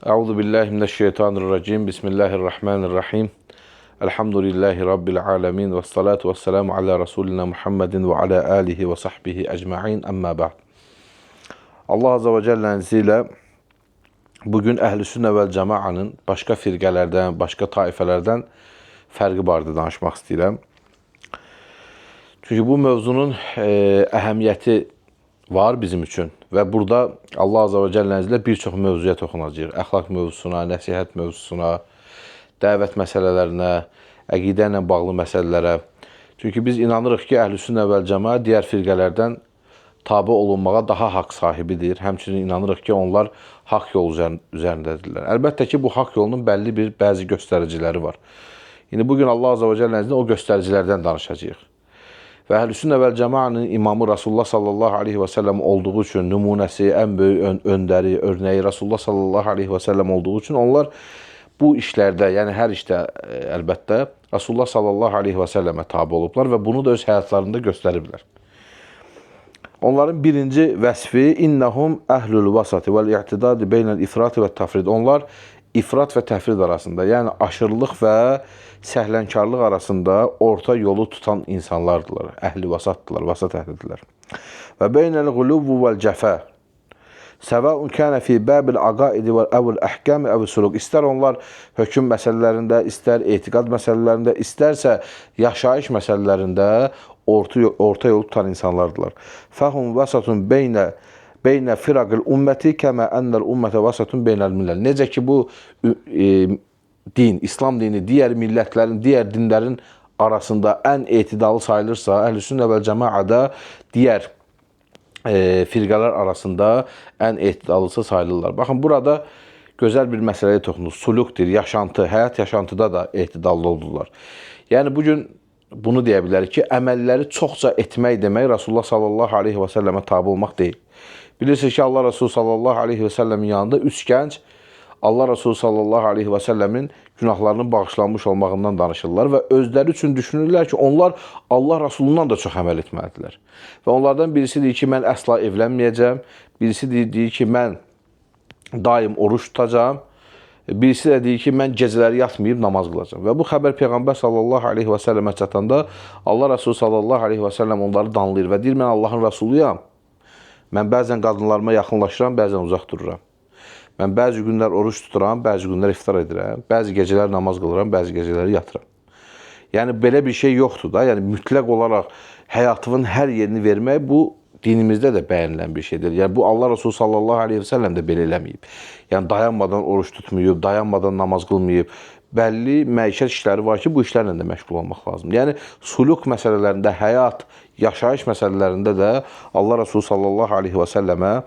Euzu billahi mineşşeytanirracim. Bismillahirrahmanirrahim. Elhamdülillahi rabbil alamin ve salatu vesselamu ala rasulina Muhammedin ve ala alihi ve sahbihi ecmaîn. Amma ba'd. Allah azze ve celle'nin izniyle bugün Əhlüsünnə vəl Cemaatın başqa firqələrdən, başqa taifelərdən fərqi barədə danışmaq istəyirəm. Çünki bu mövzunun əhəmiyyəti var bizim üçün və burada Allah azze ve celle'nin izniyle bir çox mövzuya toxunacağıq. Əxlaq mövzusuna, nəsihət mövzusuna, dəvət məsələlərinə, əqidə ilə bağlı məsələlərə. Çünki biz inanırıq ki, Əhlüsünnə vəl Cemaat digər firqələrdən tabe olunmağa daha haqq sahibidir. Həmçinin inanırıq ki, onlar haqq yol üzərindədirlər. Əlbəttə ki, bu haqq yolunun bəlli bir bəzi göstəriciləri var. İndi bugün Allah azze ve celle'nin izniyle o göstəricilərdən danışacağıq. Və Əhlüsünnə vəl Cemaatın imamı Rasulullah sallallahu aleyhi və səlləm olduğu üçün, nümunəsi, ən böyük öndəri, örnəyi Rasulullah sallallahu aleyhi və səlləm olduğu üçün onlar bu işlərdə, yəni hər işdə əlbəttə Rasulullah sallallahu aleyhi və səlləmə tabi olublar və bunu da öz həyatlarında göstəriblər. Onların birinci vəsfi innəhum əhlül vasati vəl-i'tidadi beynəl ifrati və təfrid. Onlar ifrat və təfrid arasında, yəni aşırılıq və səhlənkarlıq arasında orta yolu tutan insanlardılar. Əhli vasatdılar, vasat əhlidirlər. Və beynəl qulubu vəl-cəfə. Səvəun kənə fi bəbil aqaidi və əvəl əhkəmi əvəl suluk. İstər onlar hökm məsələlərində, istər etiqad məsələlərində, istərsə yaşayış məsələlərində orta yolu tutan insanlardılar. Fəhum vasatun beynə firaqil ümməti kəmə ənəl ümmətə vasatun beynəl milləl. Necə ki, bu din, İslam dini digər millətlərin, digər dinlərin arasında ən etidalı sayılırsa, Əhlüsünnə vəl Cemaatda digər firqələr arasında ən etidalısı sayılırlar. Baxın, burada gözəl bir məsələyə toxunur. Sulukdir, yaşantı, həyat yaşantıda da etidallı oldular. Yəni, bugün bunu deyə bilərik ki, əməlləri çoxca etmək demək Rasulullah sallallahu aleyhi və səlləmə tabi olmaq deyil. Bilirsiniz ki, Allah Resulü sallallahu aleyhi və səlləmin yanında 3 gənc Allah Resulü sallallahu aleyhi və səlləmin günahlarının bağışlanmış olmağından danışırlar və özləri üçün düşünürlər ki, onlar Allah Resulundan da çox əməl etməlidirlər. Və onlardan birisi deyir ki, mən əsla evlənməyəcəm, birisi deyir ki, mən daim oruç tutacağım, birisi də deyir ki, mən gecələri yatmayıb namaz qılacağım. Və bu xəbər Peyğəmbər sallallahu aleyhi və səlləmə çatanda Allah Resulü sallallahu aleyhi və səlləm onları danlayır və deyir, mən Allahın Resuluyam. Mən bəzən qadınlarıma yaxınlaşıram, bəzən uzaq dururam. Mən bəzi günlər oruç tuturam, bəzi günlər iftar edirəm, bəzi gecələr namaz qılıram, bəzi gecələri yatıram. Yəni, belə bir şey yoxdur da. Yəni, mütləq olaraq həyatımın hər yerini vermək, bu dinimizdə də bəyənilən bir şeydir. Yəni, bu Allah Resulü sallallahu aleyhi və səlləm də belə eləməyib. Yəni, dayanmadan oruç tutmayıb, dayanmadan namaz qılmayıb. Bəlli məişət işləri var ki, bu işlərlə də məşğul olmaq lazımdır. Yəni, suluk məsələlərində, həyat, yaşayış məsələlərində də Allah Resulü sallallahu aleyhi və səlləmə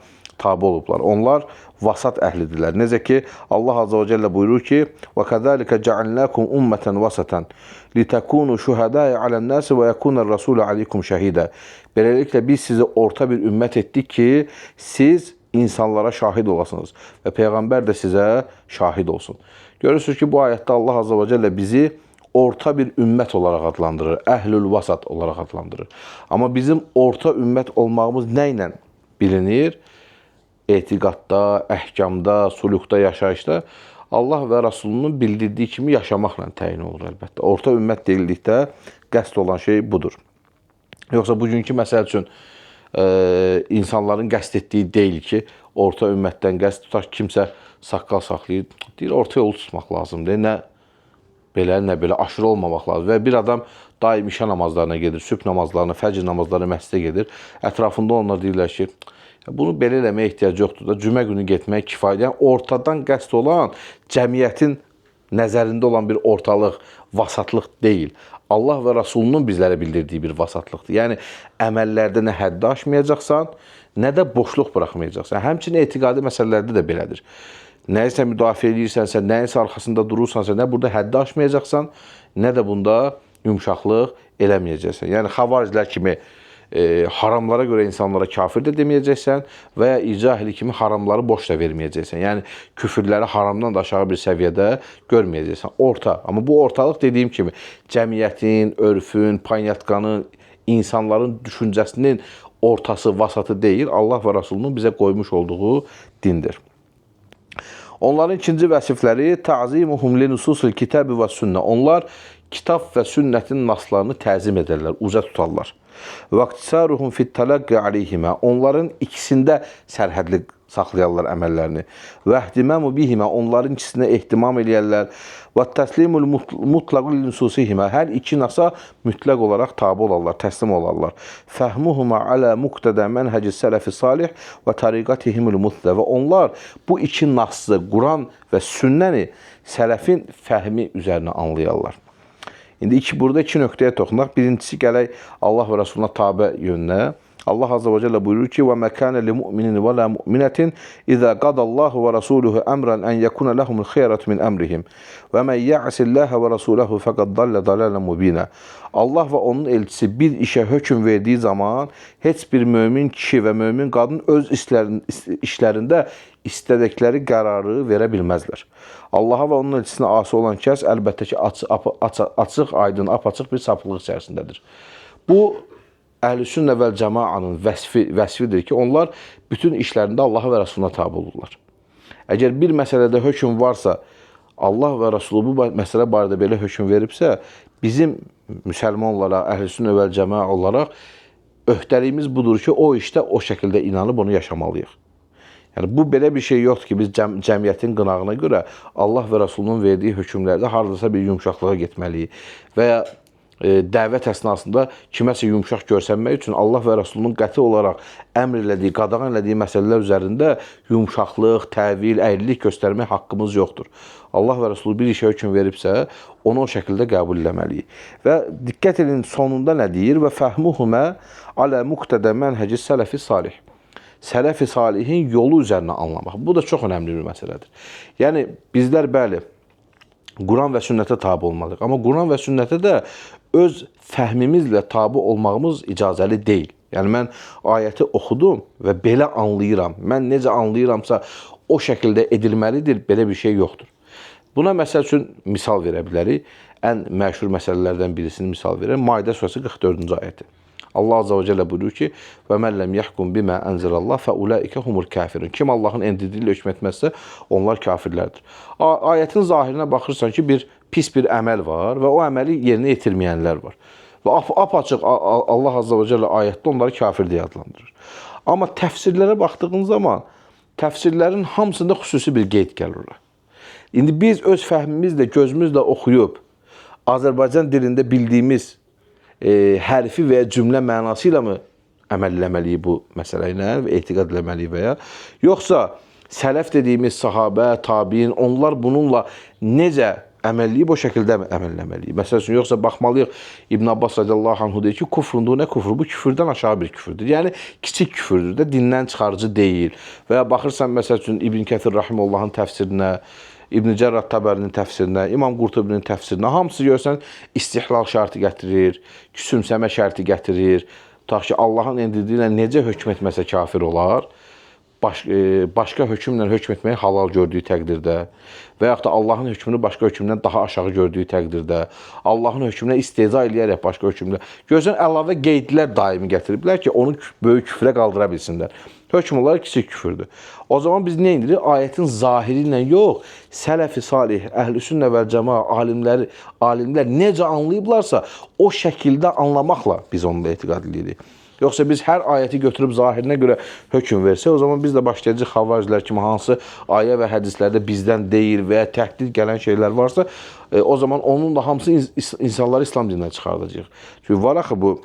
tabi olublar. Onlar vasat əhlidirlər. Necə ki, Allah azze və cəllə buyurur ki, وَكَذَلِكَ جَعَلْنَاكُمْ أُمَّةً وَسَطًا لِتَكُونُوا شُهَدَاءَ عَلَى النَّاسِ وَيَكُونَ الرَّسُولُ عَلَيْكُمْ شَهِيدًا. Beləliklə, biz sizi orta bir ümmət etdik ki, siz insanlara şahid olasınız və Peyğəmbər də sizə şahid olsun. Görürsünüz ki, bu ayətdə Allah azze və cəllə bizi orta bir ümmət olaraq adlandırır, əhlül vasat olaraq adlandırır. Amma bizim orta ümmət olmağımız nə ilə bilinir? Etiqadda, əhkamda, sulukda, yaşayışda Allah və Rasulunun bildirdiyi kimi yaşamaqla təyin olur əlbəttə. Orta ümmət deyildikdə qəsd olan şey budur. Yoxsa bugünkü məsəl üçün insanların qəsd etdiyi deyil ki, orta ümmətdən qəsd tutar, kimsə saqqal saxlayır, deyir, orta yolu tutmaq lazımdır. Nə belə, nə belə aşırı olmamaq lazım. Və bir adam daim işə namazlarına gedir, sübh namazlarına, fəcr namazlarına məscidə gedir. Ətrafında onlar deyirlər ki, bunu belə eləməyə ehtiyac yoxdur da, cümə günü getmək kifayət. Yəni, ortadan qəsd olan cəmiyyətin nəzərində olan bir ortalıq, vasatlıq deyil. Allah və Rasulunun bizlərə bildirdiyi bir vasatlıqdır. Yəni, əməllərdə nə həddi aşmayacaqsan, nə də boşluq buraxmayacaqsan. Həmçinin etiqadi məsələlərdə də belədir. Nəyisə müdafiə edirsənsə, nəyisə arxasında durursansə, nə burada həddi aşmayacaqsan, nə də bunda yumşaqlıq eləməyəcəksən. Yəni, xavariclər kimi haramlara görə insanlara kafir də deməyəcəksən və ya icahili kimi haramları boş da verməyəcəksən. Yəni, küfürləri haramdan da aşağı bir səviyyədə görməyəcəksən. Orta. Amma bu ortalıq dediyim kimi cəmiyyətin, örfün, panyatqanın, insanların düşüncəsinin ortası, vasatı deyil, Allah və Rasulunun bizə qoymuş olduğu dindir. Onların ikinci vəsifləri ta'zimuhum li nususil kitabi və sünnə. Onlar kitab və sünnətin naslarını təzim edərlər, uca tutarlar. Və iqtisaruhum fit talaqqi alayhima. Onların ikisində sərhədli saxlayarlar əməllərini. Və ihtimamu bihima. Onların ikisinə ehtimam eləyərlər. Və təslimul mutlaqu linususihima. Hər iki nasa mütləq olaraq tabi olarlar, təslim olarlar. Fəhmuhuma alə muqtada mənhəci sələfi salih və tariqatihimul mutlə. Və onlar bu iki nası, Quran və sünnəni sələfin fəhmi üzərinə anlayarlar. İndi burada iki nöqtəyə toxunaq. Birincisi gələk Allah və Rasuluna tabe yönünə. Allah Azze ve Celle buyurur ki: "Ve mekane li mu'minin ve la mu'minetin iza qadallahu ve rasuluhu emran en yekuna lahumul khiyaratu min emrihim ve men ya'sillaha ve rasulahu faqad dalla dalalan mubina." Allah və onun elçisi bir işə hökm verdiyi zaman heç bir mömin kişi və mömin qadın öz işlərində istədikləri qərarı verə bilməzlər. Allaha və onun elçisinə asi olan kəs əlbəttə ki açıq, aydın, apaçıq bir sapıqlıq içərisindədir. Bu Əhl-i-Sünnə vəl Cəmaanın vəsfidir ki, onlar bütün işlərində Allaha və Rasuluna tabi olurlar. Əgər bir məsələdə hökm varsa, Allah və Rasulü bu məsələ barədə belə hökm veribsə, bizim müsəlmanlara, Əhl-i-Sünnə vəl Cəmaa olaraq öhdəliyimiz budur ki, o işdə o şəkildə inanıb onu yaşamalıyıq. Yəni, bu belə bir şey yoxdur ki, biz cəmiyyətin qınağına görə Allah və Rasulunun verdiyi hökmlərdə haradasa bir yumuşaqlığa getməliyik və ya dəvət əsnasında kiməsə yumuşaq görsənmək üçün Allah və Rasulunun qəti olaraq əmr elədiyi, qadağan elədiyi məsələlər üzərində yumuşaqlıq, təvil, əyrilik göstərmək haqqımız yoxdur. Allah və Rasulü bir işə hökm veribsə, onu o şəkildə qəbul eləməliyik. Və diqqət edin, sonunda nə deyir? Və fəhmuhumə alə muqtada mənhəci sələfi salih. Sələfi salihin yolu üzərinə anlamaq. Bu da çox önəmli bir məsələdir. Yəni, bizlər bəli, Quran və sünnətə tabi olmalıyıq. Amma Quran və sünnətə də öz fəhmimizlə tabi olmağımız icazəli deyil. Yəni, mən ayəti oxudum və belə anlayıram. Mən necə anlayıramsa, o şəkildə edilməlidir, belə bir şey yoxdur. Buna məsəl üçün misal verə bilərik. Ən məşhur məsələlərdən birisini misal verək. Maidə surəsi 44-cü ayəti. Allah Azze ve Celle buyuruyor ki: "Ve men lem yahkum bima enzelallah fe ulaika humul kafirun." Kim Allah'ın endirdiğiyle hükmetmezse onlar kafirlerdir. Ayetin zahirine bakırsan ki bir pis bir əməl var və o əməli yerinə yetirməyənlər var. Və apaçıq Allah Azze ve Celle ayətdə onları kafir deyə adlandırır. Amma təfsirlərə baxdığın zaman təfsirlərin hamısında xüsusi bir qeyd gəlir. İndi biz öz fəhmimizlə, gözümüzlə oxuyub Azərbaycan dilində bildiyimiz hərfi və ya cümlə mənası ilə mi əməl eləməliyik bu məsələ ilə və etiqad eləməliyik və ya? Yoxsa sələf dediyimiz sahabə, tabiin, onlar bununla necə əməl eləyib, o şəkildə əməl eləməliyik? Məsəl üçün, yoxsa baxmalıyıq, İbn Abbas radiyallahu anhu deyir ki, kufrundur, nə kufru? Bu küfürdən aşağı bir küfürdür. Yəni, kiçik küfürdür də, dindən çıxarıcı deyil. Və ya baxırsan, məsəl üçün, İbn Kəthir Rahimullahın təfsirinə, İbn Cərrad Təbərinin təfsirinə, İmam Qurtubinin təfsirinə, hamısı görsən istihlal şərti gətirir, küsümsəmə şərti gətirir. Tutaq ki, Allahın endirdiyi ilə necə hökm etməsə kafir olar, başqa hökmlə hökm etməyi halal gördüyü təqdirdə və yaxud da Allahın hökmünü başqa hökmdən daha aşağı gördüyü təqdirdə, Allahın hökmünə istehza eləyərək başqa hökmlə. Görsən, əlavə qeydlər daimi gətiriblər ki, onu böyük küfrə qaldıra bilsinlər. Hökm olaraq kiçik küfürdür. O zaman biz nə edirik? Ayətin zahiri ilə yox, sələf-i salih, əhl-i-sünnə vəl cəmaa, alimlər necə anlayıblarsa, o şəkildə anlamaqla biz onunla etiqad edirik. Yoxsa biz hər ayəti götürüb zahirinə görə hökm versə, o zaman biz də başlayacaq xavariclər kimi hansı ayə və hədislərdə bizdən deyil və ya təhdid gələn şeylər varsa, o zaman onun da hamısı insanları İslam dinindən çıxardacaq. Çünki var axı bu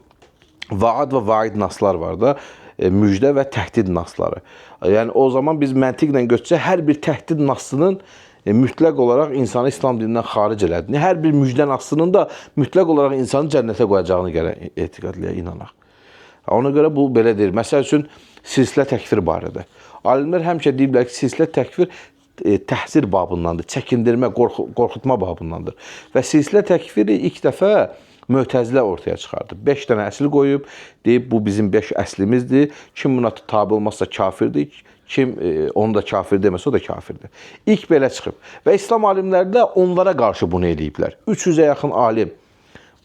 vaad və vaid naslar var da, müjdə və təhdid nasları. Yəni o zaman biz məntiqlə götürsə, hər bir təhdid nasının mütləq olaraq insanı İslam dinindən xaric elədi. Hər bir müjdə nasının da mütləq olaraq insanı cənnətə qoyacağını gələk etiqad eləyə, inanaq. Ona görə bu belədir. Məsəl üçün, silsilə təkfir barədə. Alimlər həmişə deyiblər ki, silsilə təkfir təhzir babındandır, çəkindirmə, qorxutma babındandır. Və silsilə təkfiri ilk dəfə Mötəzilə ortaya çıxardı. 5 dənə əsli qoyub, deyib bu bizim 5 əslimizdir. Kim buna tabi olmazsa kafirdir. Kim onu da kafir deməsə, o da kafirdir. İlk belə çıxıb. Və İslam alimləri də onlara qarşı bunu eləyiblər. 300-ə yaxın alim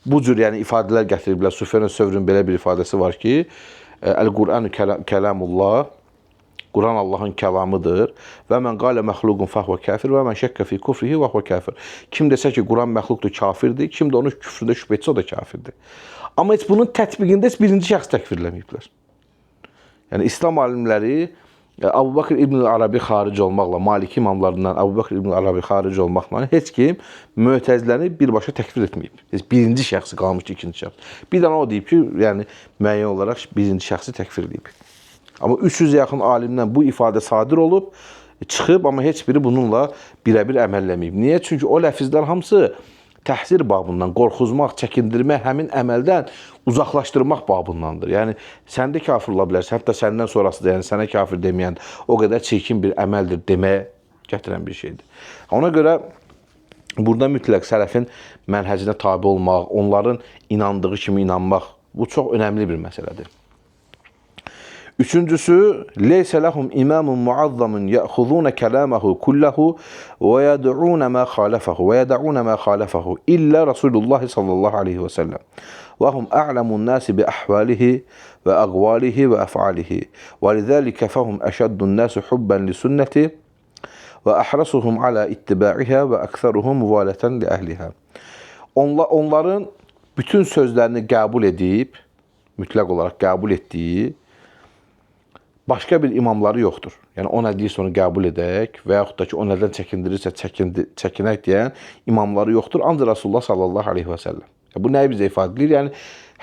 bu cür yəni ifadələr gətiriblər. Süfyan Sövrin belə bir ifadəsi var ki, Əl-Qur'an kəlamullah Quran Allahın kəlamıdır. Və mən qalə məxluqun fəhvə kafir və mən şəkkə fi kufrihi və huvə kafir. Kim desə ki, Quran məxluqdur, kafirdir. Kim də onun küfründə şübhə etsə, o da kafirdir. Amma heç bunun tətbiqində heç birinci şəxs təkfirləməyiblər. Yəni, İslam alimləri Əbu Bakr İbn Arabi xaric olmaqla, Maliki imamlarından Əbu Bakr İbn Arabi xaric olmaqla heç kim Mötəziləni birbaşa təkfir etməyib. Heç birinci şəxsi qalmışdı, ikinci şəxs. Bir dənə o deyib ki, yəni müəyyən olaraq birinci şəxsi təkfir edib. Amma 300 yaxın alimdən bu ifadə sadir olub, çıxıb, amma heç biri bununla birəbir əməlləməyib. Niyə? Çünki o ləfizlər hamısı təhzir babından, qorxuzmaq, çəkindirmək, həmin əməldən uzaqlaşdırmaq babındandır. Yəni, sən də kafir ola bilərsən, hətta səndən sonrası da, yəni sənə kafir deməyən o qədər çirkin bir əməldir deməyə gətirən bir şeydir. Ona görə burada mütləq sələfin mənhəcinə tabi olmaq, onların inandığı kimi inanmaq, bu çox önəmli bir məsələdir. Üçüncüsü, leysə ləhum imamun muazzamun yəxuzuna kələməhu kulləhu və yəd'una mə xalafəhu illə Rasulullah sallallahu aleyhi və səlləm və hum a'lamun nasi bi əhvalihi və əqvalihi və əf'alihi və lidəlikə fəhum əşəddun nasi hubban li sünnəti və əhrasuhum alə ittiba'ihə və əksəruhum müvalətən li əhliha. Onların bütün sözlərini qəbul edib, mütləq olaraq qəbul etdiyi başqa bir imamları yoxdur. Yəni, o nə deyirsə onu qəbul edək və yaxud da ki, o nədən çəkindirirsə çəkinək deyən imamları yoxdur. Ancaq Rasulullah sallallahu aleyhi və səlləm. Bu nəyi bizə ifadə edir? Yəni,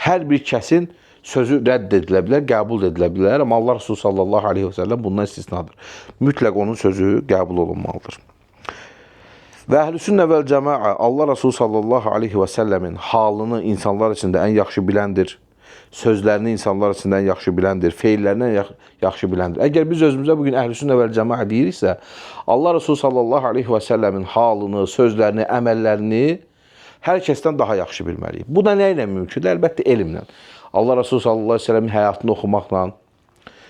hər bir kəsin sözü rədd edilə bilər, qəbul edilə bilər. Amma Allah Rasulü sallallahu aleyhi və səlləm bundan istisnadır. Mütləq onun sözü qəbul olunmalıdır. Və Əhlüsünnə vəl cəmaə Allah Rasulü sallallahu aleyhi və səlləmin halını insanlar içində ən yaxşı biləndir. Sözlərini insanlar içindən yaxşı biləndir, feillərindən yaxşı biləndir. Əgər biz özümüzə bugün Əhlüsünnə vəl cəmaə deyiriksə, Allah Resulü sallallahu aleyhi və səlləmin halını, sözlərini, əməllərini hər kəsdən daha yaxşı bilməliyik. Bu da nə ilə mümkündür? Əlbəttə, elmlə. Allah Resulü sallallahu aleyhi və səlləmin həyatını oxumaqla,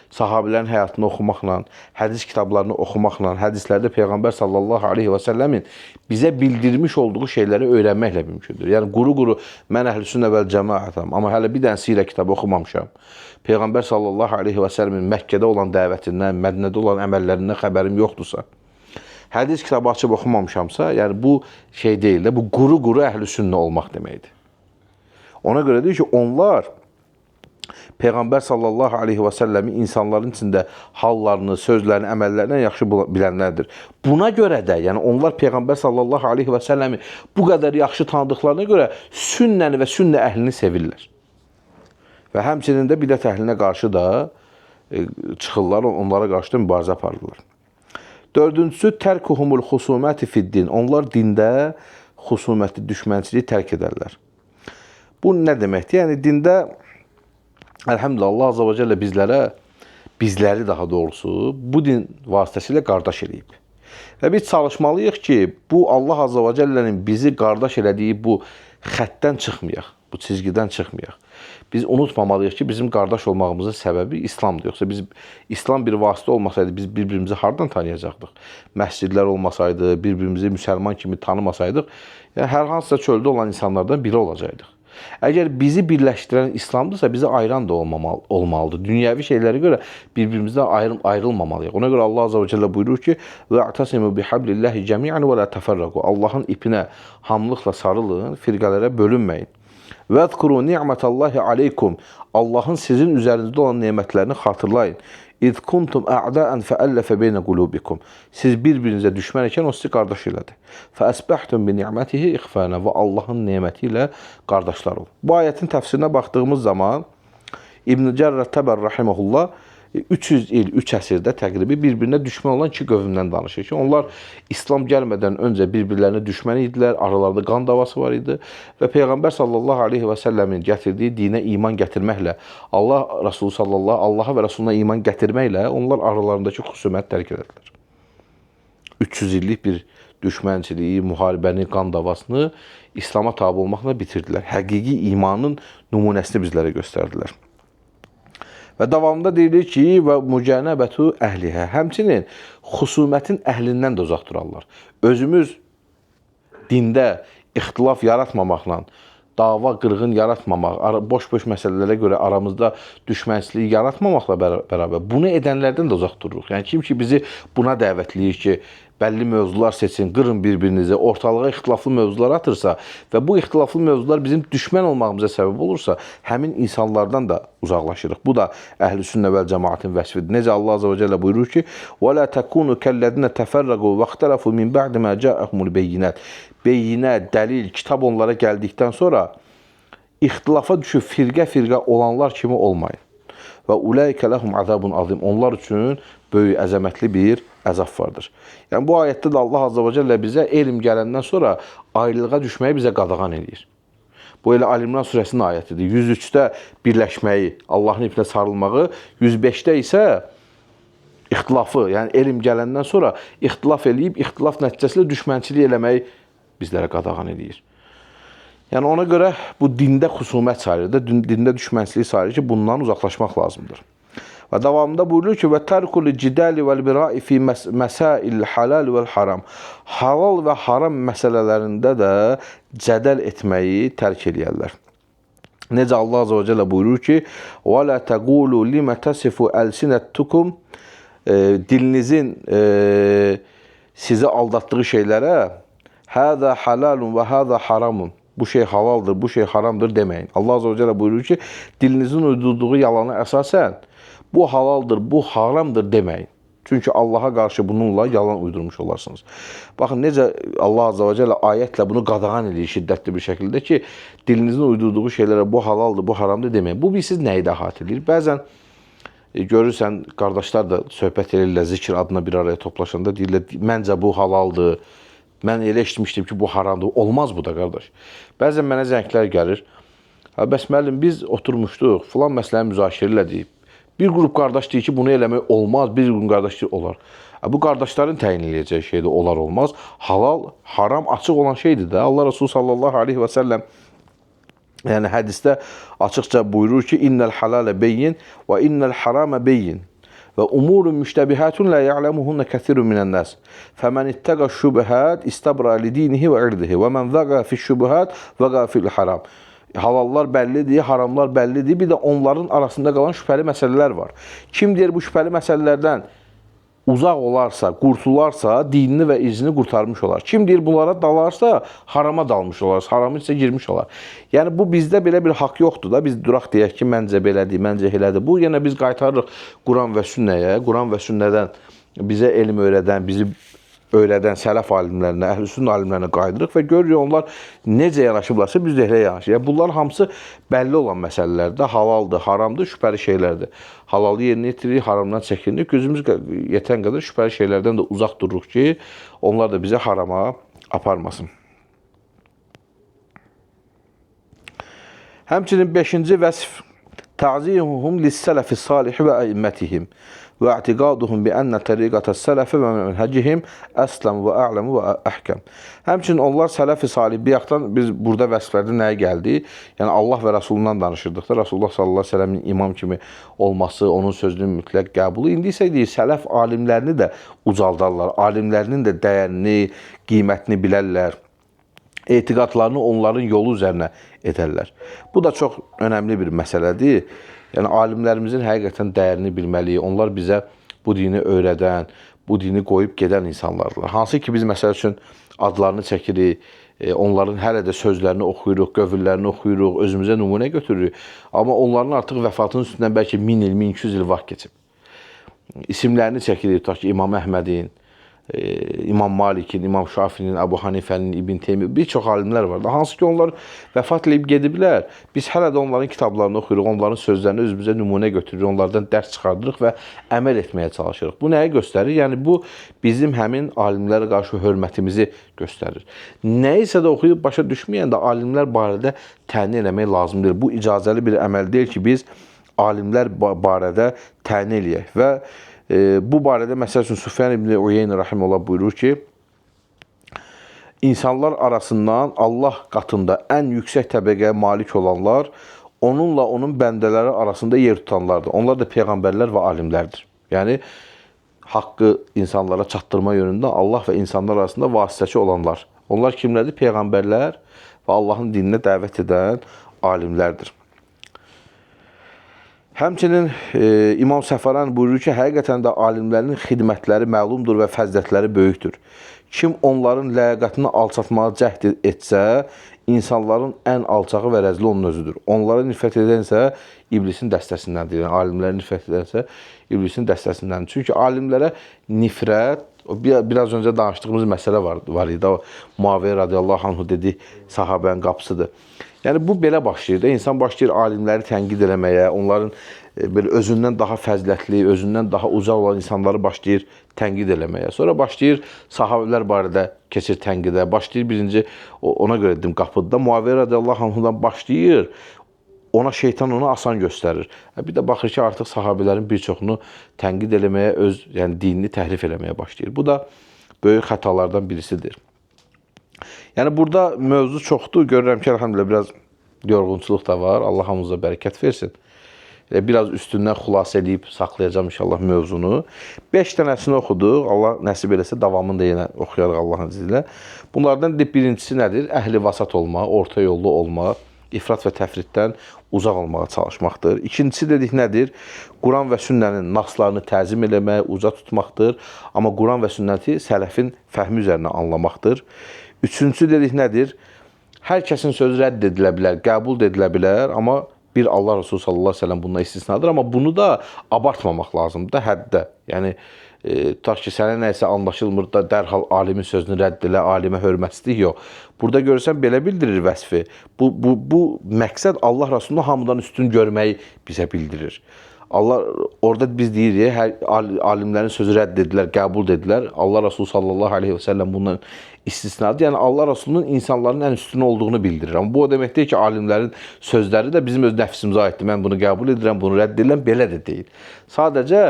sahabilərin həyatını oxumaqla, hədis kitablarını oxumaqla, hədislərdə Peyğəmbər sallallahu aleyhi və səlləmin bizə bildirmiş olduğu şeyləri öyrənməklə mümkündür. Yəni, quru-quru mən Əhlüsünnə vəl cəmaətəm, amma hələ bir dənə sirə kitabı oxumamışam. Peyğəmbər sallallahu aleyhi və səlləmin Məkkədə olan dəvətindən, Mədinədə olan əməllərindən xəbərim yoxdursa, hədis kitabı açıb oxumamışamsa, yəni bu şey deyil də, bu quru-quru Əhlüsünnə olmaq deməkdir. Ona görə deyir ki, onlar Peyğəmbər sallallahu aleyhi və səlləmi insanların içində hallarını, sözlərini, əməllərini yaxşı bilənlərdir. Buna görə də, yəni onlar Peyğəmbər sallallahu aleyhi və səlləmi bu qədər yaxşı tanıdıqlarına görə sünnəni və sünnə əhlini sevirlər. Və həmçinin də bidət əhlinə qarşı da çıxırlar, onlara qarşı da mübarizə aparırlar. Dördüncüsü, tərkuhumul xusuməti fiddin. Onlar dində xusuməti, düşmənçiliyi tərk edərlər. Bu nə deməkdir? Yəni, dində əlhəmdülillah, Allah Azza və Cəllə bizləri daha doğrusu bu din vasitəsilə qardaş eləyib. Və biz çalışmalıyıq ki, bu Allah Azza və Cəllənin bizi qardaş elədiyi bu xəttdən çıxmayaq, bu çizgidən çıxmayaq. Biz unutmamalıyıq ki, bizim qardaş olmağımızın səbəbi İslamdır. Yoxsa İslam bir vasitə olmasaydı, biz bir-birimizi hardan tanıyacaqdıq? Məscidlər olmasaydı, bir-birimizi müsəlman kimi tanımasaydıq, yəni hər hansısa çöldə olan insanlardan biri olacaqdıq. Əgər bizi birləşdirən İslamdırsa, bizi ayıran da olmalıdır. Dünyəvi şeylərə görə bir-birimizdən ayrılmamalıyıq. Ona görə Allah Azza və Cəllə buyurur ki, وَاَعْتَسِمُوا بِحَبْلِ اللّٰهِ جَمِيعًا وَلَا تَفَرَّقُوا. Allahın ipinə hamlıqla sarılın, firqələrə bölünməyin. وَاذْكُرُوا نِعْمَةَ اللّٰهِ عَلَيْكُمْ. Allahın sizin üzərinizdə olan nemətlərini xatırlayın. İz kuntum a'da'an fa'allafa bayna qulubikum. Siz bir-birinizə düşmən ikən o sizi qardaş elədi. Fa asbahtum bi ni'matihi ikhfana. Və Allahın neməti ilə qardaşlar olun. Bu ayətin təfsirinə baxdığımız zaman İbn Cərrə Təbər rahimehullah 300 il, 3 əsrdə təqribi bir-birinə düşmən olan iki qövmdən danışır ki, onlar İslam gəlmədən öncə bir-birlərinə düşmən idilər, aralarında qan davası var idi və Peyğəmbər sallallahu aleyhi və səlləmin gətirdiyi dinə iman gətirməklə, Allaha və Rasuluna iman gətirməklə onlar aralarındakı xüsuməti tərk edədilər. 300 illik bir düşmənçiliyi, müharibəni, qan davasını İslama tabi olmaqla bitirdilər. Həqiqi imanın nümunəsini bizlərə göstərdilər. Və davamında deyilir ki, və mücənəbətu əhlihə. Həmçinin xüsumətin əhlindən də uzaq durarlar. Özümüz dində ixtilaf yaratmamaqla, dava, qırğın yaratmamaq, boş-boş məsələlərə görə aramızda düşmənçiliyi yaratmamaqla bərabər bunu edənlərdən də uzaq dururuq. Yəni kim ki bizi buna dəvətləyir ki, bəlli mövzular seçin, qırın bir-birinizi, ortalığa ixtilaflı mövzular atırsa və bu ixtilaflı mövzular bizim düşmən olmağımıza səbəb olursa, həmin insanlardan da uzaqlaşırıq. Bu da Əhlüsünnə vəl cəmaətin vəsfidir. Necə Allah Azza və Cəllə buyurur ki: "Və la takunu kellezina təfərraqu və ixtalafu min ba'di ma ca'ahumul beyinat." Beyinə, dəlil, kitab onlara gəldikdən sonra ixtilafa düşüb firqə-firqə olanlar kimi olmayın. Və ulaika lahum azabun azim. Onlar üçün böyük, əzəmətli bir əzab vardır. Yəni bu ayətdə də Allah Azza və Cəllə bizə elm gələndən sonra ayrılığa düşməyi bizə qadağan edir. Bu elə Ali İmran surəsinin ayətidir. 103-də birləşməyi, Allahın ipinə sarılmağı, 105-də isə ixtilafı, yəni elm gələndən sonra ixtilaf eləyib, ixtilaf nəticəsində düşmənçilik eləməyi bizlərə qadağan edir. Yəni ona görə bu dində xusumət sayılır da, dində düşmənçilik sayılır ki, bundan uzaqlaşmaq lazımdır. Və davamında buyurur ki: "Və tərkul cidali vəl bira'i fi məsail halal vəl haram." Halal və haram məsələlərində də cədəl etməyi tərk eləyərlər. Necə Allah Azza və Cəllə buyurur ki: "Və la taqulu lima tasifu alsinatukum." Dilinizin sizi aldatdığı şeylərə "Hada halalun və hada haramun." Bu şey halaldır, bu şey haramdır deməyin. Allah Azza və Cəllə buyurur ki, dilinizin uydurduğu yalana əsasən bu halaldır, bu haramdır deməyin. Çünki Allaha qarşı bununla yalan uydurmuş olarsınız. Baxın, necə Allah Azza və Cəllə ayətlə bunu qadağan edir şiddətli bir şəkildə ki, dilinizin uydurduğu şeylərə bu halaldır, bu haramdır deməyin. Bu siz nəyi də əhatə edir? Bəzən görürsən, qardaşlar da söhbət edirlər, zikr adına bir araya toplaşanda deyirlər, məncə bu halaldır. Mən elə eşitmişdim ki, bu haramdır. Olmaz bu da, qardaş. Bəzən mənə zənglər gəlir. Bəs müəllim, biz oturmuşduq, filan məsələni müzakirə elədik. Bir qrup qardaş deyir ki, bunu eləmək olmaz, bir qrup qardaş deyir, olar. Bu qardaşların təyin edəcəyi şeydir, olar, olmaz. Halal, haram açıq olan şeydir də. Allah Resulü sallallahu aleyhi və səlləm yəni hədisdə açıqca buyurur ki, "İnnel halale beyin və innel harame beyin." Və umurun müştəbihatun la ya'lamuhunna kəsirun minən-nas. Fəmən ittaqa şubuhat istabra li dinihi və irdihi və men zaqa fi'ş-şubuhat zaqa fi'l-haram. Halallar bəllidir, haramlar bəllidir. Bir də onların arasında qalan şübhəli məsələlər var. Kim deyir bu şübhəli məsələlərdən uzaq olarsa, qurtularsa, dinini və irzini qurtarmış olar. Kim deyir bunlara dalarsa, harama dalmış olar, haramı isə girmiş olar. Yəni bu bizdə belə bir haqq yoxdur da. Biz duraq deyək ki, məncə belədir, məncə elədir. Bu yenə biz qaytarırıq Quran və sünnəyə. Quran və sünnədən bizə elm öyrədən, bizi öyrədən sələf alimlərinə, əhlüsünnə alimlərinə qayıdırıq və görürük onlar necə yanaşıblarsa biz də elə yanaşırıq. Bunlar hamısı bəlli olan məsələlərdir, halaldır, haramdır, şübhəli şeylərdir. Halalı yerinə yetiririk, haramdan çəkinirik. Gözümüz yetən qədər şübhəli şeylərdən də uzaq dururuq ki, onlar da bizə harama aparmasın. Həmçinin 5-ci vəsf ta'zihuhum lis-sələfi salih və əimmətihim və i'tiqaduhum bi anna tariqatas sələfi və mənhecihim əslam və a'lam və əhkəm. Həmçinin onlar sələfi salih bir yaxdan biz burada vəsflərdə nəyə gəldi? Yəni Allah və Rəsulundan danışırdıq da, Rasulullah sallallahu əleyhi və səlləmin imam kimi olması, onun sözünün mütləq qəbulu. İndi isə deyir, sələf alimlərini də ucaldarlar, alimlərinin də dəyərini, qiymətini bilərlər. Etiqadlarını onların yolu üzərinə edərlər. Bu da çox önəmli bir məsələdir. Yəni, alimlərimizin həqiqətən dəyərini bilməliyik. Onlar bizə bu dini öyrədən, bu dini qoyub gedən insanlardır. Hansı ki, biz məsəl üçün adlarını çəkirik, onların hələ də sözlərini oxuyuruq, qövüllərini oxuyuruq, özümüzə nümunə götürürük. Amma onların artıq vəfatının üstündən bəlkə 1000 il, 1200 il vaxt keçib. İsimlərini çəkirik, tutaq ki, İmam Əhmədin, İmam Malikin, İmam Şafinin, Əbu Hanifənin, İbn Teymiyyə, bir çox alimlər var. Hansı ki, onlar vəfat edib gediblər. Biz hələ də onların kitablarını oxuyuruq, onların sözlərini özümüzə nümunə götürürük, onlardan dərs çıxardırıq və əməl etməyə çalışırıq. Bu nəyi göstərir? Yəni, bu bizim həmin alimlərə qarşı hörmətimizi göstərir. Nəyisə də oxuyub başa düşməyən də alimlər barədə təyin eləmək lazımdır. Bu icazəli bir əməl deyil ki, biz alimlər barədə təyin eləyək və bu barədə məsəl üçün Süfyan ibn Uyeyni rahimehullah buyurur ki, insanlar arasından Allah qatında ən yüksək təbəqəyə malik olanlar onunla onun bəndələri arasında yer tutanlardır. Onlar da peyğəmbərlər və alimlərdir. Yəni haqqı insanlara çatdırma yönündə Allah və insanlar arasında vasitəçi olanlar. Onlar kimlərdir? Peyğəmbərlər və və Allahın dininə dəvət edən alimlərdir. Həmçinin İmam Səfərani buyurur ki, həqiqətən də alimlərin xidmətləri məlumdur və fəzilətləri böyükdür. Kim onların ləyaqətini alçatmağa cəhd etsə, insanların ən alçağı və rəzli onun özüdür. Onlara nifrət edənsə, iblisin dəstəsindəndir. Yəni, alimlərə nifrət edənsə, iblisin dəstəsindəndir. Çünki alimlərə nifrət, biraz öncə danışdığımız məsələ var idi. Muaviyə radiyallahu anhu dedi, sahabənin qapısıdır. Yəni, bu belə başlayır da. İnsan başlayır alimləri tənqid eləməyə, onların belə özündən daha fəzilətli, özündən daha uzaq olan insanları başlayır tənqid eləməyə. Sonra başlayır sahabələr barədə keçir tənqidə. Başlayır birinci, ona görə dedim qapıda, Muaviyə radiyallahu anhudan başlayır, ona şeytan onu asan göstərir. Bir də baxır ki, artıq sahabələrin bir çoxunu tənqid eləməyə, yəni dinini təhrif eləməyə başlayır. Bu da böyük xətalardan birisidir. Yəni, burada mövzu çoxdur. Görürəm ki, əlhamdülillah, biraz yorğunçuluq da var. Allah hamımıza bərəkət versin. Biraz üstündən xülasə edib saxlayacağım inşallah mövzunu. 5 dənəsini oxuduq. Allah nəsib eləsə davamını da yenə oxuyarıq Allahın izni ilə. Bunlardan birincisi nədir? Əhli vasat olmaq, orta yollu olmaq, ifrat və təfriddən uzaq olmağa çalışmaqdır. İkincisi dedik nədir? Quran və sünnənin naslarını təzim eləmək, uca tutmaqdır. Amma Quran və sünnəti sələfin fəhmi üzərinə anlamaqdır. Üçüncüsü dedik nədir? Hər kəsin sözü rədd edilə bilər, qəbul edilə bilər, amma bir Allah Resulü sallallahu aleyhi ve sellem bundan istisnadır. Amma bunu da abartmamaq lazımdır da həddə. Yəni, tutaq ki, sənə nəysə anlaşılmır da dərhal alimin sözünü rədd elə, alimə hörmətsizlik yox. Burada görürsən, belə bildirir vəsfi. Bu məqsəd Allah Resulünü hamıdan üstün görməyi bizə bildirir. Allah orada biz deyirik, hər alimlərin sözü rədd edilər, qəbul edilər. Allah Resulü sallallahu aleyhi ve sellem bundan istisnadır. Yəni Allah Resulünün insanların ən üstün olduğunu bildirir. Amma bu o demək deyil ki, alimlərin sözləri də bizim öz nəfsimizə aiddir. Mən bunu qəbul edirəm, bunu rədd edirəm, belə də deyil. Sadəcə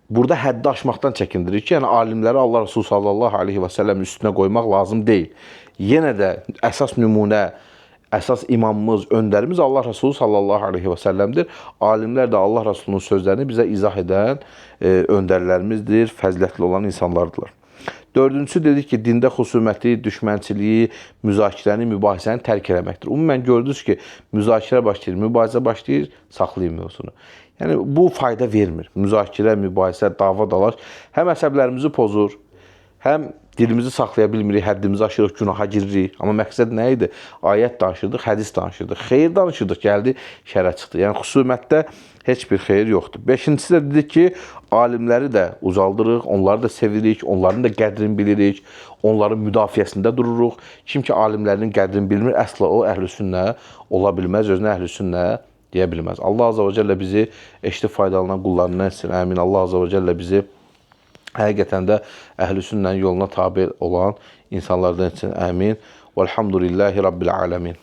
burada həddi aşmaqdan çəkindirir ki, yəni alimləri Allah Resulü sallallahu aleyhi ve sellem üstünə qoymaq lazım deyil. Yenə də əsas nümunə, əsas imamımız, öndərimiz Allah Resulü sallallahu aleyhi ve sellem'dir. Alimlər də Allah Resulünün sözlərini bizə izah edən öndərlərimizdir, fəzilətli olan insanlardılar. Dördüncüsü dedik ki, dində xüsuməti, düşmənçiliyi, müzakirəni, mübahisəni tərk eləməkdir. Ümumən gördünüz ki, müzakirə başlayır, mübahisə başlayır, saxlayın mövzunu. Yəni, bu fayda vermir. Müzakirə, mübahisə, dava dalaş həm əsəblərimizi pozur, həm dilimizi saxlaya bilmirik, həddimizi aşırıq, günaha giririk. Amma məqsəd nə idi? Ayət danışırdıq, hədis danışırdıq, xeyir danışırdıq, gəldi, şərə çıxdı. Yəni, xüsumətdə heç bir xeyir yoxdur. Beşincisi də dedik ki, alimləri də uzaldırıq, onları da sevirik, onların da qədrini bilirik, onların müdafiəsində dururuq. Kim ki, alimlərinin qədrini bilmir, əsla o əhl-i-sünnə ola bilməz, özünə əhl-i-sünnə deyə bilməz. Allah Azza və Cəllə bizi eşitib faydalanan qullarından etsin. Əmin. Allah Azza və Cəllə bizi həqiqətən də əhl-i sünnənin yoluna tabi olan insanlardan etsin. Əmin. Vəlhamdülillahi Rabbil aləmin.